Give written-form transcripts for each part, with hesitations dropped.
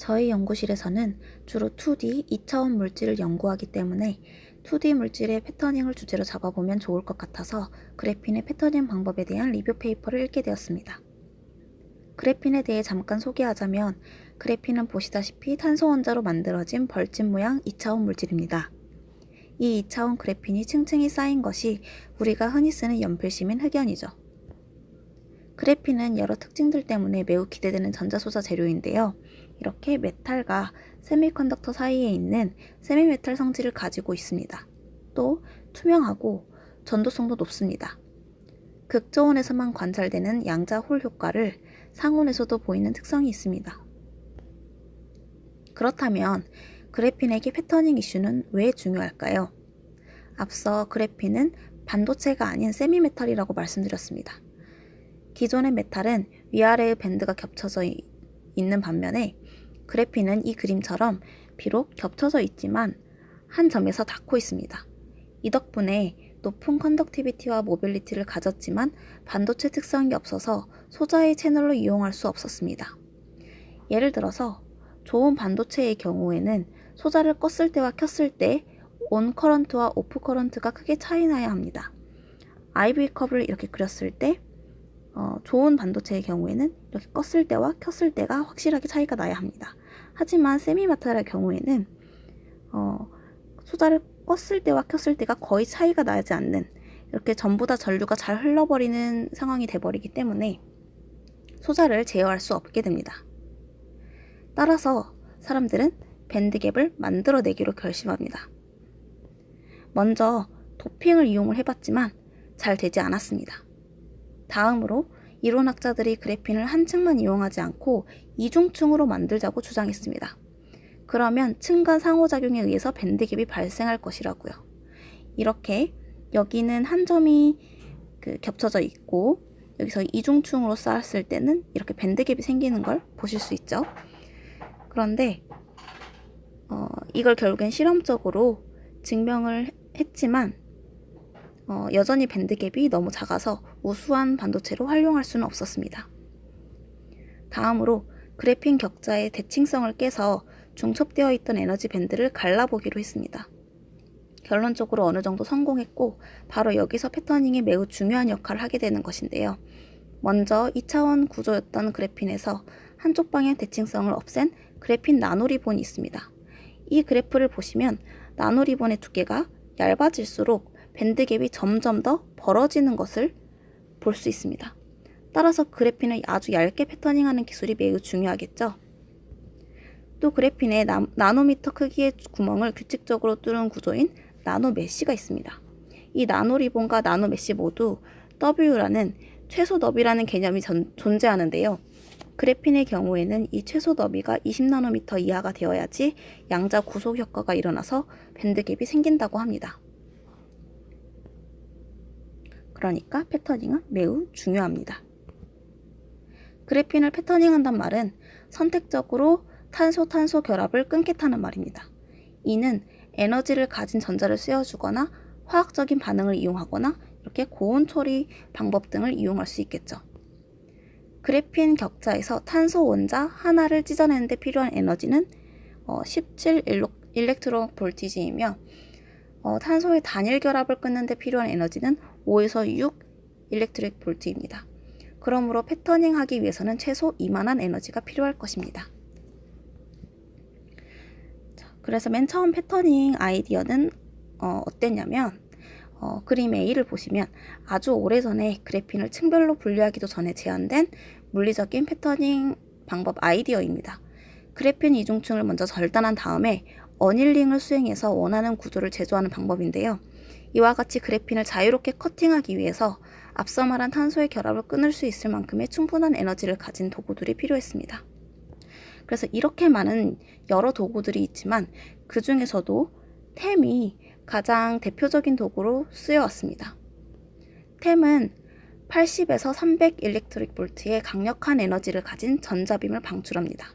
저희 연구실에서는 주로 2D, 2차원 물질을 연구하기 때문에 2D 물질의 패터닝을 주제로 잡아보면 좋을 것 같아서 그래핀의 패터닝 방법에 대한 리뷰 페이퍼를 읽게 되었습니다. 그래핀에 대해 잠깐 소개하자면 그래핀은 보시다시피 탄소 원자로 만들어진 벌집 모양 2차원 물질입니다. 이 2차원 그래핀이 층층이 쌓인 것이 우리가 흔히 쓰는 연필심인 흑연이죠. 그래핀은 여러 특징들 때문에 매우 기대되는 전자소자 재료인데요. 이렇게 메탈과 세미컨덕터 사이에 있는 세미메탈 성질을 가지고 있습니다. 또 투명하고 전도성도 높습니다. 극저온에서만 관찰되는 양자홀 효과를 상온에서도 보이는 특성이 있습니다. 그렇다면 그래핀에게 패터닝 이슈는 왜 중요할까요? 앞서 그래핀은 반도체가 아닌 세미메탈이라고 말씀드렸습니다. 기존의 메탈은 위아래의 밴드가 겹쳐져 있는 반면에 그래핀은 이 그림처럼 비록 겹쳐져 있지만 한 점에서 닿고 있습니다. 이 덕분에 높은 컨덕티비티와 모빌리티를 가졌지만 반도체 특성이 없어서 소자의 채널로 이용할 수 없었습니다. 예를 들어서 좋은 반도체의 경우에는 소자를 껐을 때와 켰을 때 온 커런트와 오프 커런트가 크게 차이 나야 합니다. IV 컵을 이렇게 그렸을 때 좋은 반도체의 경우에는 이렇게 껐을 때와 켰을 때가 확실하게 차이가 나야 합니다. 하지만 세미메탈의 경우에는 소자를 껐을 때와 켰을 때가 거의 차이가 나지 않는 이렇게 전부 다 전류가 잘 흘러버리는 상황이 돼버리기 때문에 소자를 제어할 수 없게 됩니다. 따라서 사람들은 밴드갭을 만들어내기로 결심합니다. 먼저 도핑을 이용을 해봤지만 잘 되지 않았습니다. 다음으로 이론학자들이 그래핀을 한 층만 이용하지 않고 이중층으로 만들자고 주장했습니다. 그러면 층 간 상호작용에 의해서 밴드갭이 발생할 것이라고요. 이렇게 여기는 한 점이 겹쳐져 있고 여기서 이중층으로 쌓았을 때는 이렇게 밴드갭이 생기는 걸 보실 수 있죠. 그런데 이걸 결국엔 실험적으로 증명을 했지만 여전히 밴드갭이 너무 작아서 우수한 반도체로 활용할 수는 없었습니다. 다음으로 그래핀 격자의 대칭성을 깨서 중첩되어 있던 에너지 밴드를 갈라보기로 했습니다. 결론적으로 어느 정도 성공했고 바로 여기서 패터닝이 매우 중요한 역할을 하게 되는 것인데요. 먼저 2차원 구조였던 그래핀에서 한쪽 방향 대칭성을 없앤 그래핀 나노리본이 있습니다. 이 그래프를 보시면 나노리본의 두께가 얇아질수록 밴드갭이 점점 더 벌어지는 것을 볼 수 있습니다. 따라서 그래핀을 아주 얇게 패터닝하는 기술이 매우 중요하겠죠. 또 그래핀에 나노미터 크기의 구멍을 규칙적으로 뚫은 구조인 나노메쉬가 있습니다. 이 나노리본과 나노메쉬 모두 W라는 최소 너비라는 개념이 존재하는데요. 그래핀의 경우에는 이 최소 너비가 20나노미터 이하가 되어야지 양자 구속 효과가 일어나서 밴드갭이 생긴다고 합니다. 그러니까 패터닝은 매우 중요합니다. 그래핀을 패터닝한단 말은 선택적으로 탄소-탄소 결합을 끊겠다는 말입니다. 이는 에너지를 가진 전자를 쐬어주거나 화학적인 반응을 이용하거나 이렇게 고온 처리 방법 등을 이용할 수 있겠죠. 그래핀 격자에서 탄소 원자 하나를 찢어내는 데 필요한 에너지는 17 일렉트론 볼티지이며 탄소의 단일 결합을 끊는 데 필요한 에너지는 5에서 6 일렉트릭 볼트입니다. 그러므로 패터닝 하기 위해서는 최소 이만한 에너지가 필요할 것입니다. 그래서 맨 처음 패터닝 아이디어는 어땠냐면 그림 A를 보시면 아주 오래전에 그래핀을 층별로 분류하기도 전에 제안된 물리적인 패터닝 방법 아이디어입니다. 그래핀 이중층을 먼저 절단한 다음에 어닐링을 수행해서 원하는 구조를 제조하는 방법인데요. 이와 같이 그래핀을 자유롭게 커팅하기 위해서 앞서 말한 탄소의 결합을 끊을 수 있을 만큼의 충분한 에너지를 가진 도구들이 필요했습니다. 그래서 이렇게 많은 여러 도구들이 있지만 그 중에서도 템이 가장 대표적인 도구로 쓰여왔습니다. 템은 80에서 300 일렉트릭 볼트의 강력한 에너지를 가진 전자빔을 방출합니다.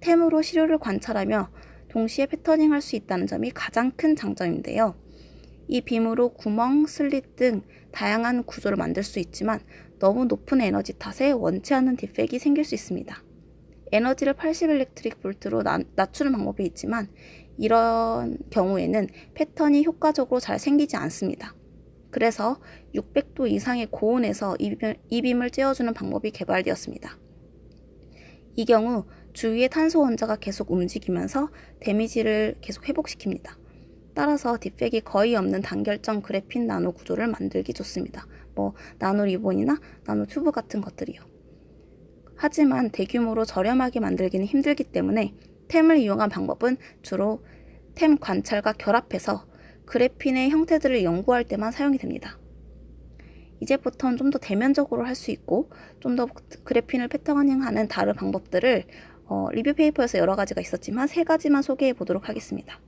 템으로 시료를 관찰하며 동시에 패터닝할 수 있다는 점이 가장 큰 장점인데요. 이 빔으로 구멍, 슬릿 등 다양한 구조를 만들 수 있지만 너무 높은 에너지 탓에 원치 않는 디펙이 생길 수 있습니다. 에너지를 80 일렉트릭 볼트로 낮추는 방법이 있지만 이런 경우에는 패턴이 효과적으로 잘 생기지 않습니다. 그래서 600도 이상의 고온에서 이빔을 쬐어주는 방법이 개발되었습니다. 이 경우 주위의 탄소 원자가 계속 움직이면서 데미지를 계속 회복시킵니다. 따라서 디펙이 거의 없는 단결정 그래핀 나노 구조를 만들기 좋습니다. 나노 리본이나 나노 튜브 같은 것들이요. 하지만 대규모로 저렴하게 만들기는 힘들기 때문에 템을 이용한 방법은 주로 템 관찰과 결합해서 그래핀의 형태들을 연구할 때만 사용이 됩니다. 이제부터는 좀 더 대면적으로 할 수 있고 좀 더 그래핀을 패터닝하는 다른 방법들을 리뷰 페이퍼에서 여러 가지가 있었지만 3가지만 소개해 보도록 하겠습니다.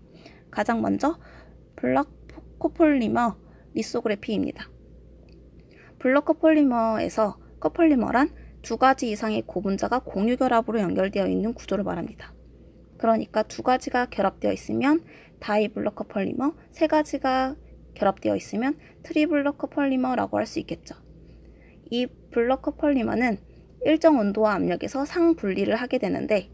가장 먼저 블럭 코폴리머 리소그래피입니다. 블럭 코폴리머에서 코폴리머란 2가지 이상의 고분자가 공유 결합으로 연결되어 있는 구조를 말합니다. 그러니까 2가지가 결합되어 있으면 다이블럭 코폴리머, 3가지가 결합되어 있으면 트리블럭 코폴리머라고 할 수 있겠죠. 이 블럭 코폴리머는 일정 온도와 압력에서 상분리를 하게 되는데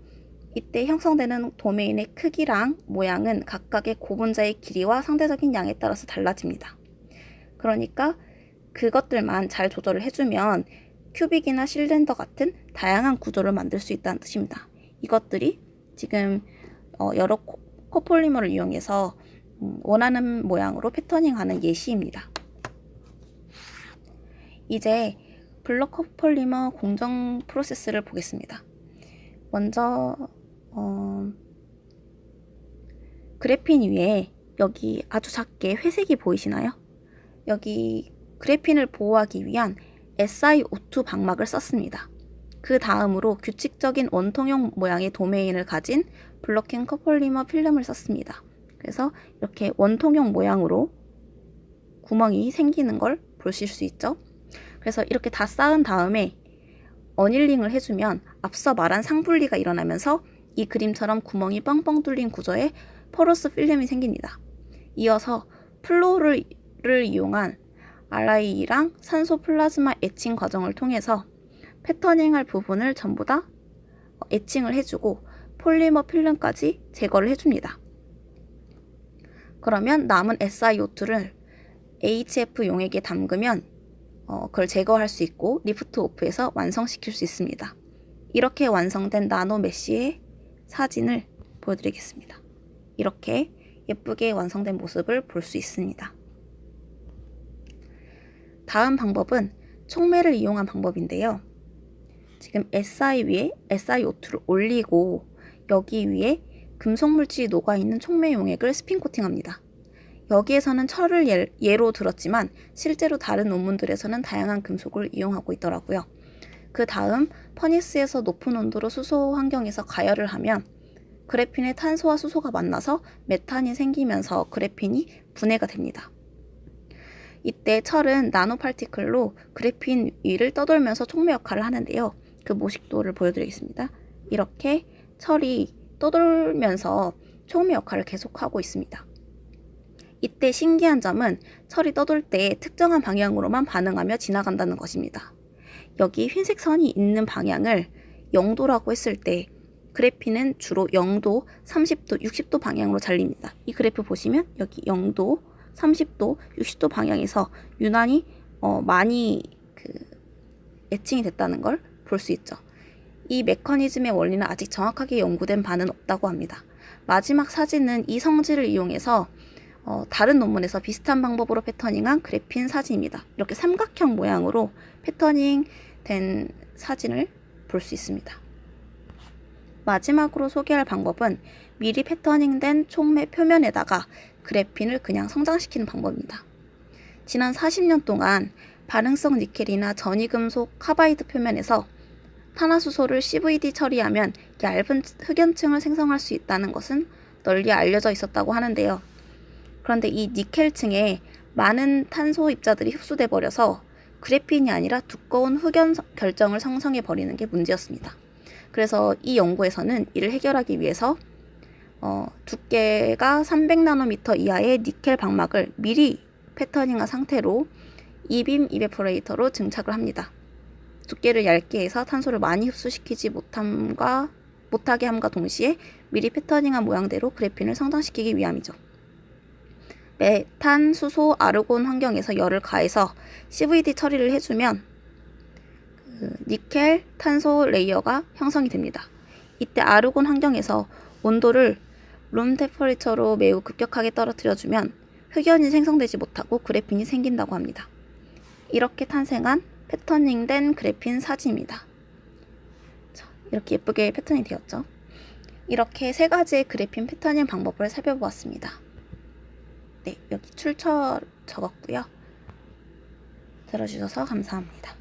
이때 형성되는 도메인의 크기랑 모양은 각각의 고분자의 길이와 상대적인 양에 따라서 달라집니다. 그러니까 그것들만 잘 조절을 해주면 큐빅이나 실린더 같은 다양한 구조를 만들 수 있다는 뜻입니다. 이것들이 지금 여러 코폴리머를 이용해서 원하는 모양으로 패터닝하는 예시입니다. 이제 블럭 코폴리머 공정 프로세스를 보겠습니다. 먼저 그래핀 위에 여기 아주 작게 회색이 보이시나요? 여기 그래핀을 보호하기 위한 SiO2 방막을 썼습니다. 그 다음으로 규칙적인 원통형 모양의 도메인을 가진 블럭킹 코폴리머 필름을 썼습니다. 그래서 이렇게 원통형 모양으로 구멍이 생기는 걸 보실 수 있죠. 그래서 이렇게 다 쌓은 다음에 어닐링을 해주면 앞서 말한 상분리가 일어나면서 이 그림처럼 구멍이 뻥뻥 뚫린 구조의 포러스 필름이 생깁니다. 이어서 플로우를 이용한 RI랑 산소 플라즈마 에칭 과정을 통해서 패터닝할 부분을 전부 다 에칭을 해주고 폴리머 필름까지 제거를 해줍니다. 그러면 남은 SiO2를 HF 용액에 담그면 그걸 제거할 수 있고 리프트 오프해서 완성시킬 수 있습니다. 이렇게 완성된 나노 메쉬의 사진을 보여드리겠습니다. 이렇게 예쁘게 완성된 모습을 볼 수 있습니다. 다음 방법은 촉매를 이용한 방법인데요. 지금 SI 위에 SiO2를 올리고 여기 위에 금속 물질이 녹아있는 촉매 용액을 스핀 코팅합니다. 여기에서는 철을 예로 들었지만 실제로 다른 논문들에서는 다양한 금속을 이용하고 있더라고요. 그 다음 퍼니스에서 높은 온도로 수소 환경에서 가열을 하면 그래핀의 탄소와 수소가 만나서 메탄이 생기면서 그래핀이 분해가 됩니다. 이때 철은 나노파티클로 그래핀 위를 떠돌면서 촉매 역할을 하는데요. 그 모식도를 보여드리겠습니다. 이렇게 철이 떠돌면서 촉매 역할을 계속하고 있습니다. 이때 신기한 점은 철이 떠돌 때 특정한 방향으로만 반응하며 지나간다는 것입니다. 여기 흰색 선이 있는 방향을 0도라고 했을 때 그래핀은 주로 0도, 30도, 60도 방향으로 잘립니다. 이 그래프 보시면 여기 0도, 30도, 60도 방향에서 유난히 많이 에칭이 됐다는 걸 볼 수 있죠. 이 메커니즘의 원리는 아직 정확하게 연구된 바는 없다고 합니다. 마지막 사진은 이 성질을 이용해서 다른 논문에서 비슷한 방법으로 패터닝한 그래핀 사진입니다. 이렇게 삼각형 모양으로 패터닝된 사진을 볼 수 있습니다. 마지막으로 소개할 방법은 미리 패터닝된 촉매 표면에다가 그래핀을 그냥 성장시키는 방법입니다. 지난 40년 동안 반응성 니켈이나 전이금속 카바이드 표면에서 탄화수소를 CVD 처리하면 얇은 흑연층을 생성할 수 있다는 것은 널리 알려져 있었다고 하는데요. 그런데 이 니켈층에 많은 탄소 입자들이 흡수돼 버려서 그래핀이 아니라 두꺼운 흑연 결정을 생성해 버리는 게 문제였습니다. 그래서 이 연구에서는 이를 해결하기 위해서 두께가 300나노미터 이하의 니켈 방막을 미리 패터닝한 상태로 이빔 이베포레이터로 증착을 합니다. 두께를 얇게 해서 탄소를 많이 흡수시키지 못하게 함과 동시에 미리 패터닝한 모양대로 그래핀을 성장시키기 위함이죠. 메탄, 수소, 아르곤 환경에서 열을 가해서 CVD 처리를 해주면 니켈, 탄소 레이어가 형성이 됩니다. 이때 아르곤 환경에서 온도를 룸 템퍼리처로 매우 급격하게 떨어뜨려주면 흑연이 생성되지 못하고 그래핀이 생긴다고 합니다. 이렇게 탄생한 패터닝된 그래핀 사진입니다. 자, 이렇게 예쁘게 패터닝 되었죠. 이렇게 세 가지의 그래핀 패터닝 방법을 살펴보았습니다. 네, 여기 출처 적었고요. 들어주셔서 감사합니다.